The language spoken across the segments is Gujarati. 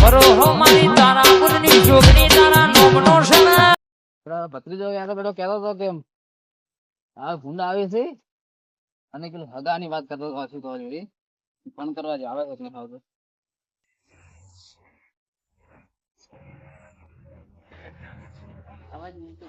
બરોહો મારી તારા બુધની જોગની તારા નોમનો છે ને ભત્રીજો યાર બેટો કહેતો હતો કે આ ભૂંડ આવે છે અને પેલું હગાની વાત કરતો હતો શું તો જોડી ફોન કરવા જ આવે છે ખાવ તો અવાજ નહીં તો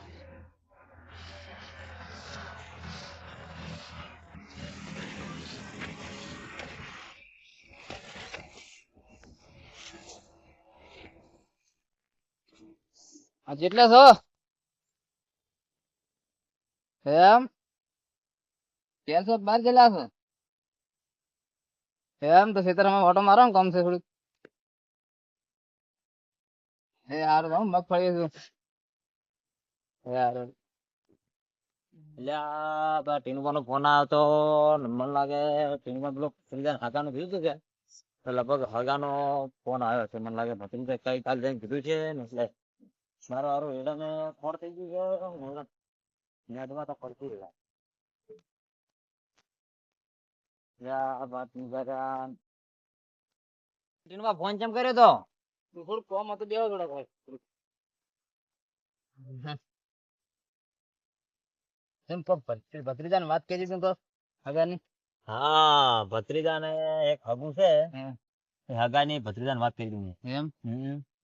આ જેટલા છો એમ ક્યાં છો બહાર ગયેલા છો એમ તો ખેતરમાં ઓટો મારો ને કામ છે થોડુંક હે હારું હું મગફળી છું હે હારું એટલે ટીનુભાનો ફોન આવ્યો તો મને લાગે ટીનુભા પેલો ભત્રીજા હગાનું કીધું છે તો લગભગ હગાનો ફોન આવ્યો છે મને લાગે ભત્રીજા કઈ કાલ જઈને કીધું છે ને એટલે મારો હારું એડાને ફોન થઈ ગયું છે નેટમાં તો પડતી રહ્યા ટીનુભા ફોન કેમ કર્યો તો થોડુંક કોમ હતું બેહો થોડાક એમ ભત્રીજાને વાત કરી તું તો હગાની હા ભત્રીજાને એક હગું છે એ હગાની ભત્રીજાને વાત કરી દઉં એમ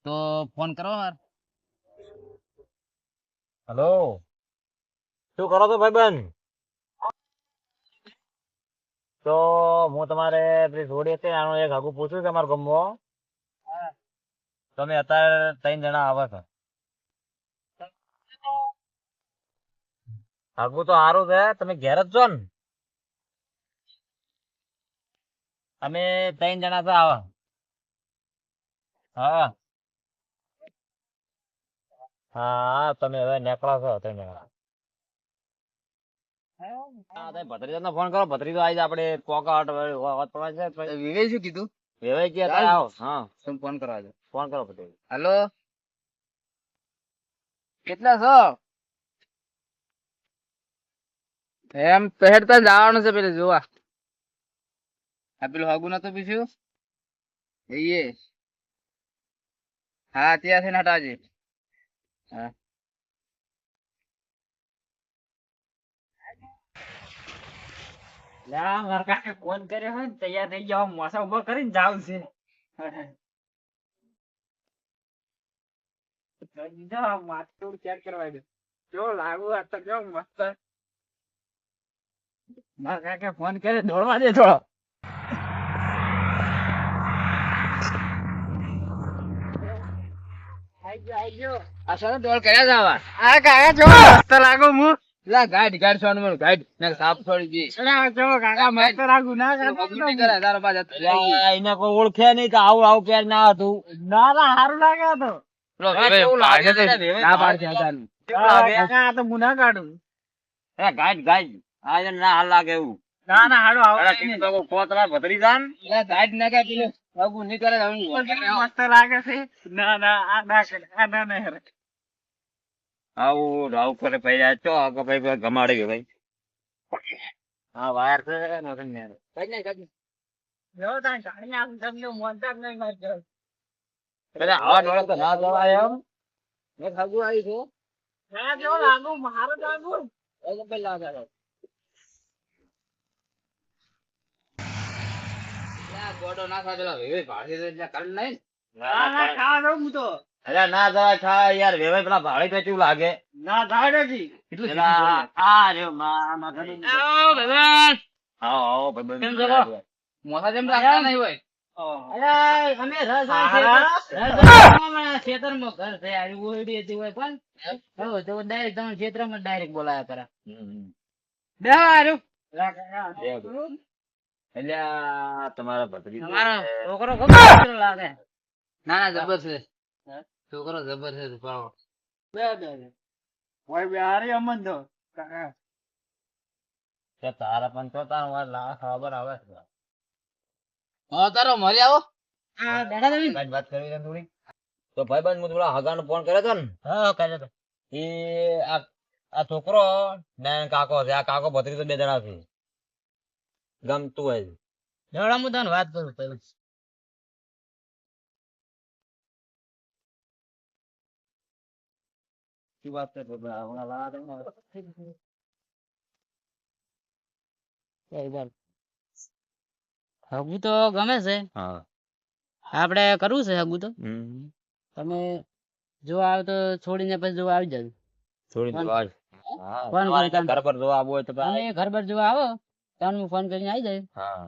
તો ફોન કરો માર હેલો શું કરો છો ભાઈબંધ તો હું તમારે પેલી જોડી હતી આનું એક હગું પૂછ્યું કે અમારા ગામમાં તમે અત્યારે 3 જણા આવે છે હગું તો સારું છે તમે ઘેર જ છો ને અમે 3 જણા તો આવા હા હા તમે હવે નીકળો છો 3 જણા ભત્રીજાને ફોન કરો ભત્રીજો આવી જાય આપણે પોકાટ વાત પડવા છે વિવેક શું કીધું વેવાઈ ગયા તારે આવો હા તમે ફોન કરવા દો ફોન કરો ભત્રીજો હાલો કેટલા છો એમ પહેરતા જવાનું છે પેલે જોવા આ પેલું હગું નતું પીછું એ હા ત્યાંથી હટાવજે હા મારા કાકે ફોન કર્યો હોય ને તૈયાર થઈ જાવ મોસા ઉભો કરીને જાવ છે માથું ચેક કરવા દે જો લાગુ આ તો જો મસ્ત મારા કાકે ફોન કરે દોડવા દે થોડો આ સર ડોળ કર્યા જ આવા આ કાકા જો મસ્ત લાગુ હું લા ગાઈડ ગાઈડ સોનું મને ગાઈડ ને સાફ છોડી દી જો કાકા મસ્ત લાગુ ના મગની કરે તારો પાછા એને કોઈ ઓળખે નહીં કે આવું આવું પેર ના હતું ના ના સારું લાગે તો પેલો કેવું લાગે છે? ના પાડશે હજારનું. કાકા આ તો હું ના કાઢું ગાઈડ ગાઈડ આ એને ના હાલ લાગે એવું ના ના હાડો તારા ટીમ તો પોતરા ભત્રીજા ને લા ગાઈડ ના કે પેલું હગું નહીં કરે હવે મસ્ત લાગે છે ના ના આ ના કરે આ ના ના કરે આવું રાવ કરે ભાઈ ચો આગળ ભાઈ ગમાડે ગયો ભાઈ હા વાયર છે ને કાઢ નાખ, કાઢ નાખ. જો તા ગાડી આમ તમને મોંટા નહીં મારજો પેલા આવા ડોળા તો ના જવાય એમ એક હગું આવી છે ના જો લાગુ મારો લાગુ એ પેલા લાગે લા ગોડો ના થાય પેલા વેવે ભાડે દે એટલે કાઢ નહીં ના ના ખાવા દઉં હું તો અરે ના જવાય થાય યાર વેવાય પેલા ભાડે તો કેવું લાગે ના થાય નથી કેટલું પેલા આ રહ્યો માં ઘણી આવો ભગવાન આવો આવો ભાઈ કેમ છો? મોસા જેમ રાખતા નહીં હોય અરે અમે રસ ખેતરમાં ઘર છે આ ઓરડી હતી હોય પણ હવે તો ડાયરેક્ટ તમે ખેતરમાં ડાયરેક્ટ બોલાયા કરા બે હારું એટલે આ તમારા ભત્રીજો તમારો છે. છોકરો ખબર લાગે ના ના જબર છે છોકરો જબર છે પાડો બે બે ઓય બે હારી અમન દો કાકા કે તારા પણ તો તાર વાર ખબર આવે છે હા તારો મળી આવો આ બેઠા તમે કાંઈ વાત કરવી છે થોડી તો ભાઈબંધ હું થોડા હગાનો ફોન કર્યો હતો ને હા કાઢો તો એ આ છોકરો ને કાકો છે આ કાકો ભત્રીજો 2 જણા છે ગમતું હોય છે. જવડા હું તને વાત કરું પેલું શું વાત કરે હમણાં લાવા દે હગું તો ગમે છે, હા આપણે કરવું છે હગું તો. હમ તમે જો આવે તો છોડીને પછી જો આવી જાય. થોડી ફોન- વાર હા ફોન તમારે કરી ઘર પર જોવા આવવું હોય તો તમે ઘર પર જો આવો ત્યારે હું ફોન કરીને આવી જાય. હા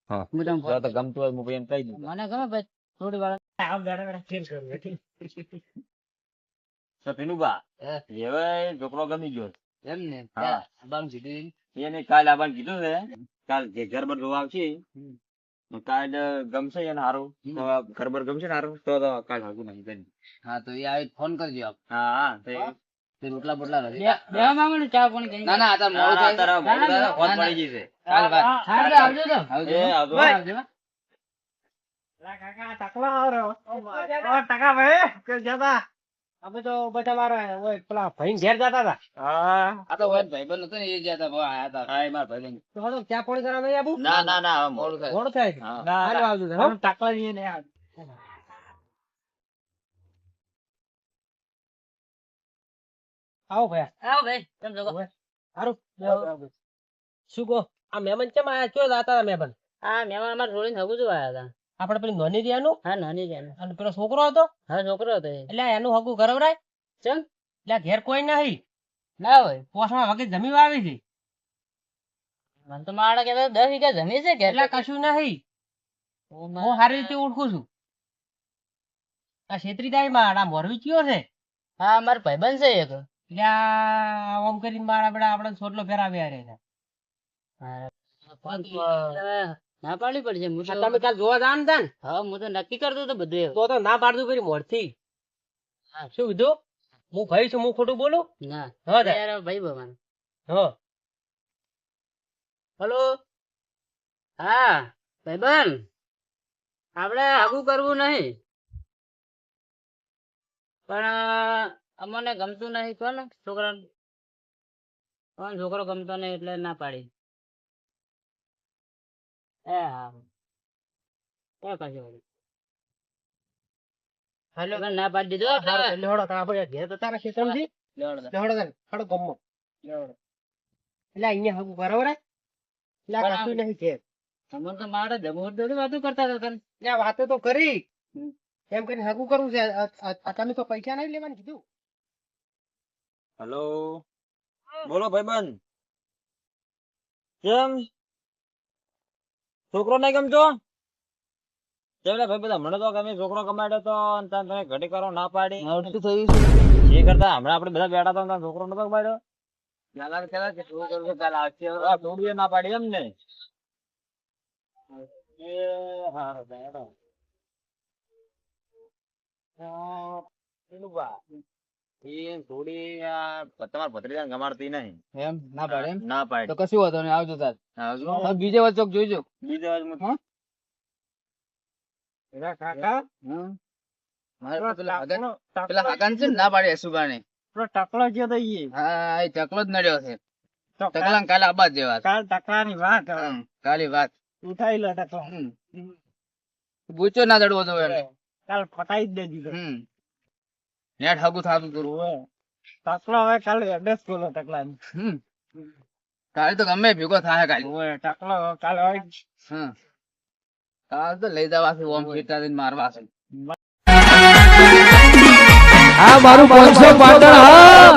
હા હું તમને જો ફોન તો ગમતું હોય હું પછી એમ કહી દઉં મને ગમે પછી થોડી વાર તો પીનુબા હે. હવે છોકરો ગમી ગયો એમ ને હા. બામ સીધી એને કાલ આવવાનું કીધું છે કાલ જે ઘર પર જોવા આવશે હમ. તો કાલ ગમશે એને હારું તો ઘર પર ગમશે ને હારું તો કાલ હાગું નહીં કરી હા તો એ આવી ફોન કરજો આપ. હા હા તે તે રોટલા બોટલા બેવા માંગો ને ચા પાણી કઈ. ના ના આ ના, ના, તારા ના, ના, મોઢા ફોન ના, ના. પડી જશે કાલ વાત. હા તો આવજો તો એ આવજો. આવજો. કાકા ટકલા આવરો ઓ ટકા ભાઈ કે જતા અમે તો બધા મારા ઓય પેલા ભાઈ ઘેર જતા હતા. હા આ તો હોય ભાઈબંધ હતો ને એ જ્યાં હતા આયા હતા. હા, એ મારા ભાઈબંધ. તો હાલો ચા પાણી કરવા નહીં આવું ના ના ના હવે મોડું થાય. મોડું થાય હા. હાલો આવજો હો ટકલા જઈએ ને આવો ભાઈ આવો ભાઈ કેમ છો? સારું શું કહો આ મહેમાન કેમ આયા ચો જાતા હતા મહેમાન આ મહેમાન અમારે છોડીને હગું જો આયા હતા. આપણે પેલી નોની રહ્યાનું હા નાની છે અને પેલો છોકરો હતો હા છોકરો હતો એ. એટલે એનું હગું કરાવરાય ચમ એટલે ઘેર કોઈ નહીં ના હોય. પોસમાં વગર જમી વાવી છે મને તો મારા કહેતા 10 વીઘા જમી છે કે એટલે કશું નહીં હું સારી રીતે ઓળખું છું આ છેત્રીદાઈ માં આ મોરવી કયો છે હા અમારો ભાઈબંધ છે એક. એટલે આ ઓમ કરીને મારા બેડા આપણે છોટલો ફેરાવ્યા રે છે ના પાડવી પડશે. હું આ તો તમે કાલ જોવા જાણ તા ને હા હું તો નક્કી કરતો હતો બધું એવું. તો ના પાડતું કરી મોરથી હા. શું કીધું હું ભાઈ છું હું ખોટું બોલું ના હા તા. યાર ભાઈ બમાન. હા હલો હા ભાઈબંધ આપણે હગું કરવું નહીં પણ અમને ગમતું નહીં કોણ છોકરા કોણ છોકરો ગમતો નહીં એટલે ના પાડી. એ હા એ કશું નહીં. હાલો ના પાડી દીધો એટલે હારું, એટલે હળો આપણે ઘેર તો તારા ખેતરમાંથી લેવડો. એટલે હળો તારે હળો ગમો એટલે અહીંયા હગું કરાવરાય એટલે આ કશું નહીં ઘેર અમને તો મારે જમોર દોડી વાતો કરતા હતા તને. એટલે આ વાતો તો કરી એમ કરીને હગું કરવું છે આ તમે તો પૈસા નહીં લેવાનું કીધું હેલો બોલો ભાઈબંધ કેમ છોકરો નહીં ગમતો એટલે ભાઈ બધા મને તો ગમે છોકરો કમાડ્યો તો અને તાન તમે ઘડી કરો ના પાડી શું થયું છે? એ કરતા હમણાં આપણે બધા બેઠા હતા ને તાન છોકરો નતો કમાડ્યો લાલા કહેતા કે શું કરું કાલ આવશે. આ થોડી ના પાડી એમ ને એ હારું બેઠો એ થોડી તમારા ભત્રીજાને ગમાડતી નહીં એમ ના પાડે એમ ના તો પાડી કશું વાંધો નહીં આવજો તાર. આવજો હવે બીજે વચ્ચે ચોક જોઈજો. બીજા વારમાં કાકા હમ. મારે તો પેલા હાકાન છે ને ના પાડે યશુભાને. ટકલો જે તો ઈ હા એ ચકલો જ નડ્યો છે. તો ચકલા કાલે આબાદ જેવા છે. કાલ ટકલાની વાત હમ, કાલી વાત. ઉઠાઈ લો ટકલો હમ. બૂચો ના દડવો તો એને. કાલ ફટાઈ જ દેજો હમ. નેટ હગું થાતું તું. ટકલો હવે કાલે એડ્રેસ બોલો ટકલાની હમ. કાલે તો ગમે ભેગો થાય કાલે. ઓય ટકલો કાલે હોય જ. હમ. કાલે તો લઈ જવા છે ઓમ ખેતા જઈને મારવા છે. આ મારું 500 પાટણ હા